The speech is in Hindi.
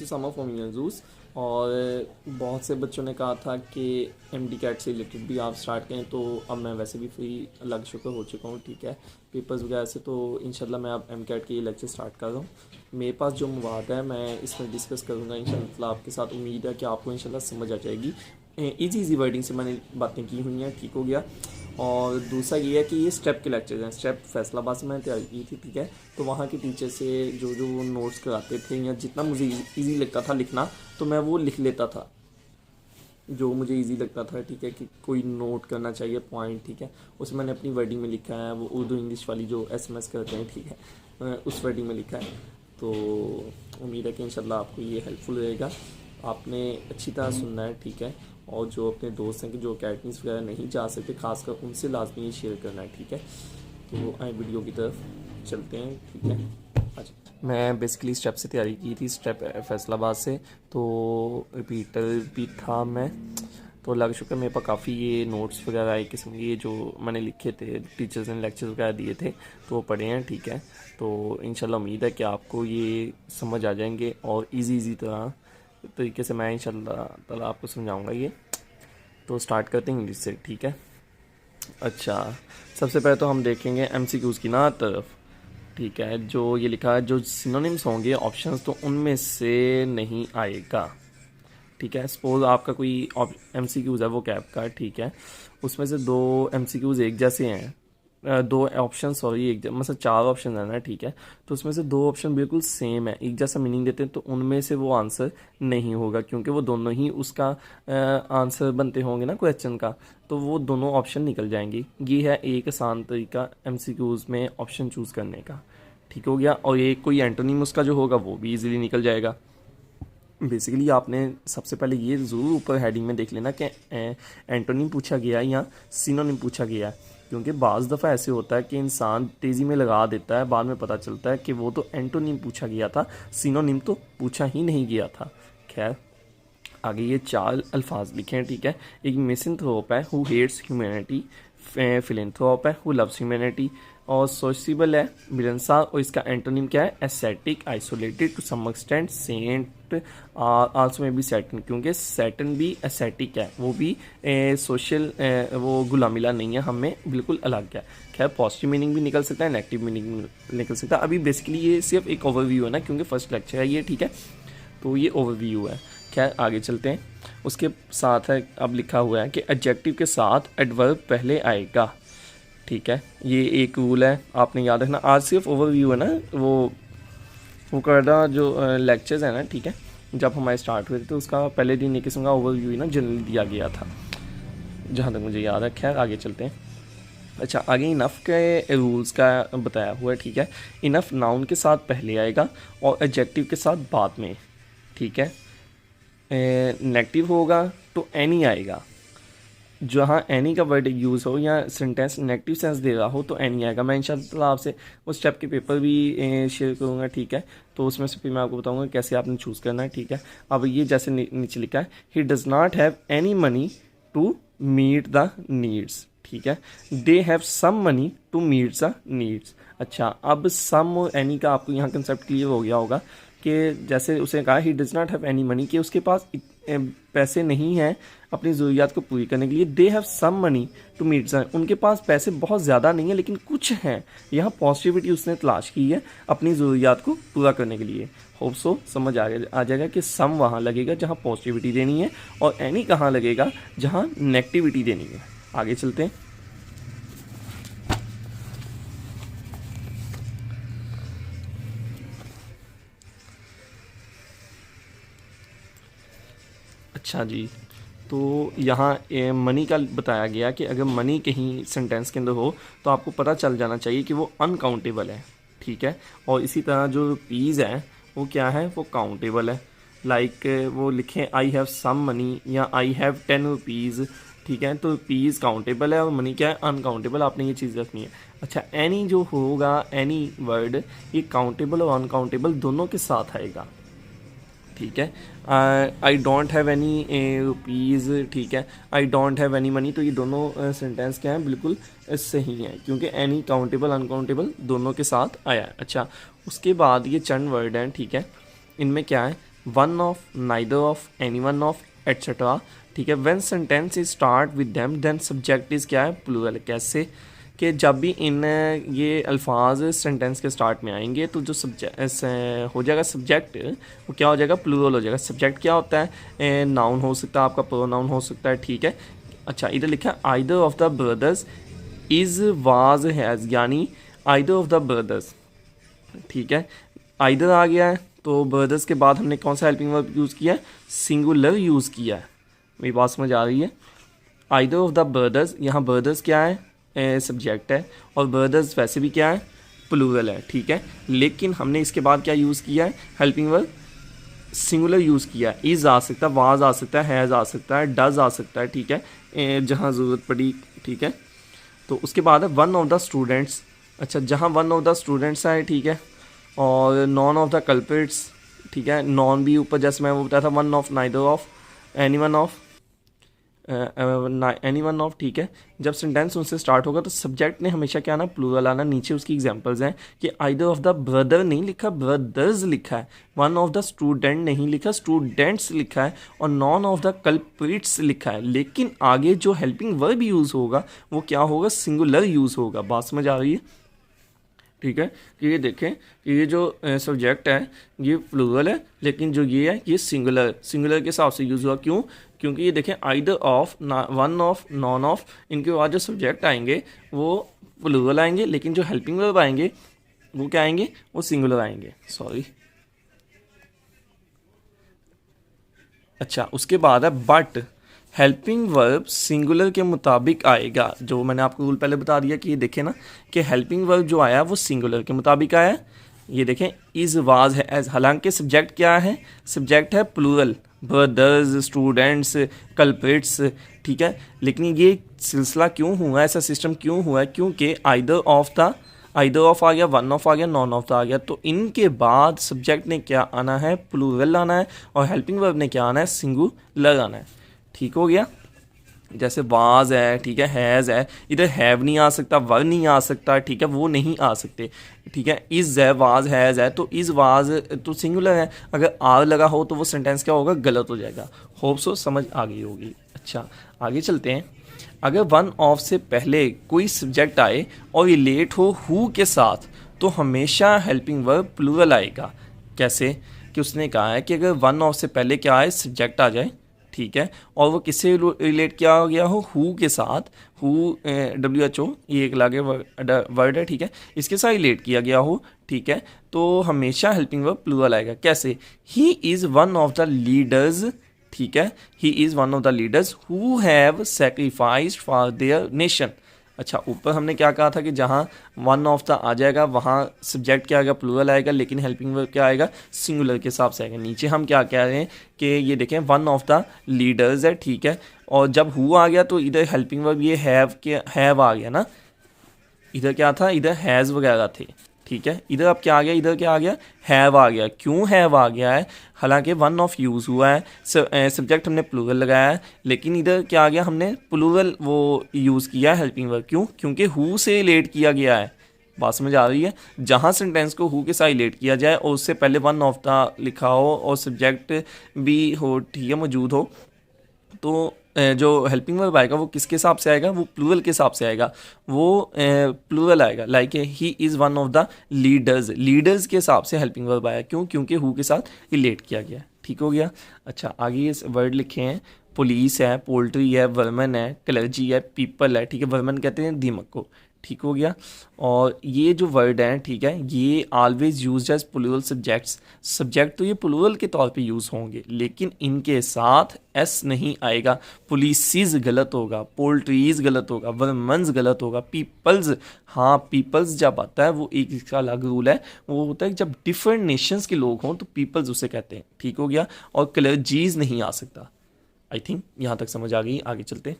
Is summer for me juice. और बहुत से बच्चों ने कहा था कि एमडी कैट से रिलेटेड भी आप स्टार्ट करें, तो अब मैं वैसे भी फ्री लग चुका हो चुका हूँ, ठीक है, पेपर्स वगैरह से। तो इंशाल्लाह मैं अब एम कैट के ये लेक्चर स्टार्ट कर रहा हूँ। मेरे पास जो मवाद है मैं इसमें डिस्कस करूँगा इंशाल्लाह आपके साथ। उम्मीद है कि आपको इंशाल्लाह समझ आ जाएगी। इजी वर्डिंग से मैंने बातें की हुई हैं, ठीक हो गया। और दूसरा ये है कि ये स्टेप के लेक्चर्स हैं। स्टेप फैसलाबाद से मैंने तैयारी की थी, ठीक है। तो वहाँ के टीचर से जो जो वो नोट्स कराते थे या जितना मुझे इजी लगता था लिखना, तो मैं वो लिख लेता था जो मुझे इजी लगता था, ठीक है, कि कोई नोट करना चाहिए पॉइंट, ठीक है, उसमें मैंने अपनी वर्डिंग में लिखा है। वो उर्दू इंग्लिश वाली जो एसएमएस करते हैं, ठीक है, उस वर्डिंग में लिखा है। तो उम्मीद है कि इंशाल्लाह आपको ये हेल्पफुल रहेगा। आपने अच्छी तरह सुनना है, ठीक है। और जो अपने दोस्त हैं कि जो अकेडमीज़ वगैरह नहीं जा सकते, खासकर उनसे लाजमी शेयर करना है, ठीक है। तो आए वीडियो की तरफ चलते हैं, ठीक है। अच्छा, मैं बेसिकली स्टेप से तैयारी की थी, स्टेप फैसलाबाद से। तो रिपीटर भी था मैं, तो अल्लाह का शुक्र मेरे पास काफ़ी ये नोट्स वगैरह एक किस्म के जो मैंने लिखे थे, टीचर्स ने लेक्चर्स वगैरह दिए थे, तो वो पढ़े हैं, ठीक है। तो इंशाल्लाह उम्मीद है कि आपको ये समझ आ जाएंगे और इजी तरीके से मैं इंशाल्लाह ताला आपको समझाऊंगा ये। तो स्टार्ट करते हैं इंग्लिश से, ठीक है। अच्छा, सबसे पहले तो हम देखेंगे एमसीक्यूज़ की ना तरफ, ठीक है। जो ये लिखा है, जो सिनोनिम्स होंगे ऑप्शंस, तो उनमें से नहीं आएगा, ठीक है। सपोज आपका कोई एमसीक्यूज़ है वो कैप का, ठीक है, उसमें से दो एमसीक्यूज़ एक जैसे हैं, दो ऑप्शन सॉरी एक मतलब चार ऑप्शन है ना, ठीक है। तो उसमें से दो ऑप्शन बिल्कुल सेम है, एक जैसा मीनिंग देते हैं, तो उनमें से वो आंसर नहीं होगा, क्योंकि वो दोनों ही उसका आंसर बनते होंगे ना क्वेश्चन का, तो वो दोनों ऑप्शन निकल जाएंगे। ये है एक आसान तरीका एमसीक्यूज़ में ऑप्शन चूज़ करने का, ठीक हो गया। और ये कोई एंटोनिम उसका जो होगा वो भी इजीली निकल जाएगा। बेसिकली आपने सबसे पहले ये ज़रूर ऊपर हेडिंग में देख लेना कि एंटोनिम पूछा गया है या सिनोनिम पूछा गया है, क्योंकि बाज़ दफ़ा ऐसे होता है कि इंसान तेज़ी में लगा देता है, बाद में पता चलता है कि वो तो एंटोनिम पूछा गया था, सिनोनिम तो पूछा ही नहीं गया था। खैर, आगे ये चार अल्फाज लिखे हैं, ठीक है। एक मिसंथ्रोप है, हु हेट्स ह्यूमैनिटी। फिलेंथ्रोप है, हु लव्स ह्यूमैनिटी। और सोशल है, मिलनसार, और इसका एंटोनिम क्या है, aesthetic, isolated, to some extent, saint, also में भी सैटन, क्योंकि सैटन भी एस्थेटिक है, वो भी सोशल, वो गुलामिला नहीं है, हमें बिल्कुल अलग है। खैर, पॉजिटिव मीनिंग भी निकल सकता है, नेगेटिव मीनिंग निकल सकता है। अभी बेसिकली ये सिर्फ एक ओवरव्यू है ना, क्योंकि फर्स्ट लेक्चर है ये, ठीक है, तो ये ओवरव्यू है। खैर, आगे चलते हैं। उसके साथ है, अब लिखा हुआ है कि एडजेक्टिव के साथ एडवर्ब पहले आएगा, ठीक है। ये एक रूल है, आपने याद रखना। आज सिर्फ ओवरव्यू है ना, वो करदा जो लेक्चर्स है ना, ठीक है, जब हमारे स्टार्ट हुए थे तो उसका पहले दिन एक किस्म का ओवरव्यू ही ना जनरली दिया गया था, जहाँ तक मुझे याद है। खैर, आगे चलते हैं। अच्छा, आगे इनफ के रूल्स का बताया हुआ है, ठीक है। इनफ नाउन के साथ पहले आएगा और एडजेक्टिव के साथ बाद में, ठीक है। नेगेटिव होगा तो एनी आएगा, जहाँ एनी का वर्ड यूज़ हो या सेंटेंस नेगेटिव सेंस दे रहा हो तो एनी आएगा। मैं इंशाल्लाह आपसे उस स्टेप के पेपर भी शेयर करूँगा, ठीक है। तो उसमें से फिर मैं आपको बताऊँगा कैसे आपने चूज़ करना है, ठीक है। अब ये जैसे नीचे लिखा है, he does not have any money to meet the needs, ठीक है। They have some money to meet the needs. अच्छा, अब सम और एनी का आपको यहाँ कंसेप्ट क्लियर हो गया होगा कि जैसे उसने कहा ही does not have any money, कि उसके पास पैसे नहीं हैं अपनी ज़रूरियात को पूरी करने के लिए। They have some money to meet the, उनके पास पैसे बहुत ज़्यादा नहीं है लेकिन कुछ हैं। यहाँ पॉजिटिविटी उसने तलाश की है अपनी ज़रूरियात को पूरा करने के लिए। होप सो समझ आ जाएगा कि सम वहाँ लगेगा जहाँ पॉजिटिविटी देनी है और एनी कहाँ लगेगा जहाँ नेगेटिविटी देनी है। आगे चलते हैं। अच्छा जी, तो यहाँ मनी का बताया गया कि अगर मनी कहीं सेंटेंस के अंदर हो तो आपको पता चल जाना चाहिए कि वो अनकाउंटेबल है, ठीक है। और इसी तरह जो रुपीज़ है वो क्या है, वो काउंटेबल है। लाइक वो लिखें आई हैव सम मनी या आई हैव 10 रुपीज़, ठीक है। तो रुपीज़ काउंटेबल है और मनी क्या है, अनकाउंटेबल। आपने ये चीज़ रखनी है। अच्छा, एनी जो होगा, एनी वर्ड, ये काउंटेबल और अनकाउंटेबल दोनों के साथ आएगा, ठीक है। I don't have any rupees, ठीक है, I don't have any money, तो ये दोनों सेंटेंस क्या हैं, बिल्कुल सही हैं, क्योंकि एनी काउंटेबल अनकाउंटेबल दोनों के साथ आया है। अच्छा, उसके बाद ये चंद वर्ड हैं, ठीक है। इनमें क्या है, one of, neither of, any one of, etcetera, ठीक है। When sentence is start with them then subject is क्या है, प्लूरल। कैसे कि जब भी इन ये अल्फाज सेंटेंस के स्टार्ट में आएंगे तो जो सब्जेक्ट हो जाएगा सब्जेक्ट, वो क्या हो जाएगा, प्लूरल हो जाएगा। सब्जेक्ट क्या होता है, नाउन हो सकता है, आपका प्रोनाउन हो सकता है, ठीक है। अच्छा, इधर लिखा है either of the brothers is was has, यानी आइदर ऑफ द ब्रदर्स, ठीक है। आइदर आ गया है तो ब्रदर्स के बाद हमने कौन सा हेल्पिंग वर्ब यूज़ किया है, सिंगुलर यूज़ किया है। मेरी बात समझ आ रही है। आइदर ऑफ द ब्रदर्स, यहाँ ब्रदर्स क्या है, सब्जेक्ट है, और ब्रदर्स वैसे भी क्या है, प्लूरल है, ठीक है। लेकिन हमने इसके बाद क्या यूज़ किया है, हेल्पिंग वर्ब सिंगुलर यूज़ किया है। इज़ आ सकता है, वाज आ सकता है, हैज़ आ सकता है, डज आ सकता है, ठीक है, जहाँ ज़रूरत पड़ी, ठीक है। तो उसके बाद है वन ऑफ द स्टूडेंट्स। अच्छा, जहाँ वन ऑफ द स्टूडेंट्स है, ठीक है, और नॉन ऑफ द कल्प्रिट्स, ठीक है। नॉन भी ऊपर जैसे मैं वो बताया था, one of, neither of, any one of, any one of, ठीक है। जब सेंटेंस उनसे स्टार्ट होगा तो सब्जेक्ट ने हमेशा क्या आना, प्लूरल आना। नीचे उसकी एग्जांपल्स हैं कि आइदर ऑफ द ब्रदर नहीं लिखा, ब्रदर्स लिखा है। वन ऑफ द स्टूडेंट नहीं लिखा, स्टूडेंट्स लिखा है। और नॉन ऑफ द कल्प्रिट्स लिखा है। लेकिन आगे जो हेल्पिंग वर्ब यूज़ होगा वो क्या होगा, सिंगुलर यूज़ होगा। बात समझ आ रही है, ठीक है। कि ये देखें कि ये जो सब्जेक्ट है ये प्लूरल है, लेकिन जो ये है ये सिंगुलर के हिसाब से यूज़ हुआ। क्यों, क्योंकि ये देखें either of, one of, none of, इनके बाद जो सब्जेक्ट आएंगे वो प्लूरल आएंगे, लेकिन जो हेल्पिंग वर्ब आएंगे वो क्या आएंगे, वो सिंगुलर आएंगे, सॉरी। अच्छा, उसके बाद है बट हेल्पिंग वर्ब सिंगुलर के मुताबिक आएगा। जो मैंने आपको रूल पहले बता दिया कि ये देखें ना कि हेल्पिंग वर्ब जो आया वो सिंगुलर के मुताबिक आया। ये देखें इज़, वाज है, एज, हालांकि सब्जेक्ट क्या है, सब्जेक्ट है प्लूरल, ब्रदर्स, स्टूडेंट्स, कल्प्रिट्स, ठीक है। लेकिन ये सिलसिला क्यों हुआ, ऐसा सिस्टम क्यों हुआ है, क्योंकि आइदर ऑफ था, आइदर ऑफ आ गया, वन ऑफ आ गया, नॉन ऑफ आ गया, तो इनके बाद सब्जेक्ट ने क्या आना है, प्लूरल आना है, और हेल्पिंग वर्ब ने क्या आना है, सिंगुलर आना है। ठीक हो गया। जैसे वाज है, ठीक है, हैज़ है, इधर हैव नहीं आ सकता, वर नहीं आ सकता, ठीक है, वो नहीं आ सकते, ठीक है। इज़ है, वाज, हैज़ है, तो इज़, वाज तो सिंगुलर है, अगर आर लगा हो तो वो सेंटेंस क्या होगा, गलत हो जाएगा। होप सो समझ आ गई होगी। अच्छा, आगे चलते हैं। अगर वन ऑफ से पहले कोई सब्जेक्ट आए और रिलेट हो हु के साथ तो हमेशा हेल्पिंग वर्ब प्लूरल आएगा। कैसे, कि उसने कहा है कि अगर वन ऑफ से पहले क्या आए, सब्जेक्ट आ जाए, ठीक है, और वो किससे रिलेट किया गया हो, हु के साथ, हु, WHO, ये एक लागे वर्ड है, ठीक है, इसके साथ रिलेट किया गया हो, ठीक है, तो हमेशा हेल्पिंग वर्ब प्लूरल आएगा। कैसे, he is one of the leaders, ठीक है, he is one of the leaders who have sacrificed for their nation. अच्छा, ऊपर हमने क्या कहा था कि जहाँ वन ऑफ द आ जाएगा वहाँ सब्जेक्ट क्या आएगा, प्लूरल आएगा, लेकिन हेल्पिंग वर्ब क्या आएगा, सिंगुलर के हिसाब से आएगा। नीचे हम क्या कह रहे हैं कि ये देखें वन ऑफ द लीडर्स है, ठीक है, और जब हु आ गया तो इधर हेल्पिंग वर्ब ये हैव आ गया ना, इधर क्या था, इधर हैज़ वगैरह थे, ठीक है। इधर अब क्या आ गया, इधर क्या आ गया, हैव आ गया। क्यों हैव आ गया है, हालांकि वन ऑफ यूज़ हुआ है, सब्जेक्ट हमने प्लूरल लगाया है, लेकिन इधर क्या आ गया, हमने प्लूरल वो यूज़ किया है हेल्पिंग वर्ब। क्यों, क्योंकि हु से रिलेट किया गया है। बात समझ आ रही है। जहाँ सेंटेंस को हु के साथ रिलेट किया जाए और उससे पहले वन ऑफ द लिखा हो और सब्जेक्ट भी हो, ठीक है, मौजूद हो, तो जो हेल्पिंग वर्ब आएगा वो किसके हिसाब से आएगा, वो प्लूरल के हिसाब से आएगा, वो प्लूरल आएगा। Like he is one of the leaders, leaders के हिसाब से हेल्पिंग वर्ब आया। क्यों, क्योंकि हु के साथ रिलेट किया गया। ठीक हो गया। अच्छा, आगे ये वर्ड लिखे हैं, पुलिस है, पोल्ट्री है, वर्मन है, क्लर्जी है, पीपल है, ठीक है, वर्मन कहते हैं दीमक को। ठीक हो गया। और ये जो वर्ड हैं, ठीक है, ये always use as plural subjects. Subject तो ये प्लूरल के तौर पे यूज़ होंगे, लेकिन इनके साथ एस नहीं आएगा। पुलिसीज गलत होगा, पोल्ट्रीज गलत होगा, वर्मन्स गलत होगा, पीपल्स, हाँ पीपल्स जब आता है वो एक इसका अलग रूल है, वो होता है जब डिफरेंट नेशंस के लोग हों तो पीपल्स उसे कहते हैं। ठीक हो गया। और क्लर्जीज नहीं आ सकता। आई थिंक यहाँ तक समझ आ गई। आगे चलते हैं।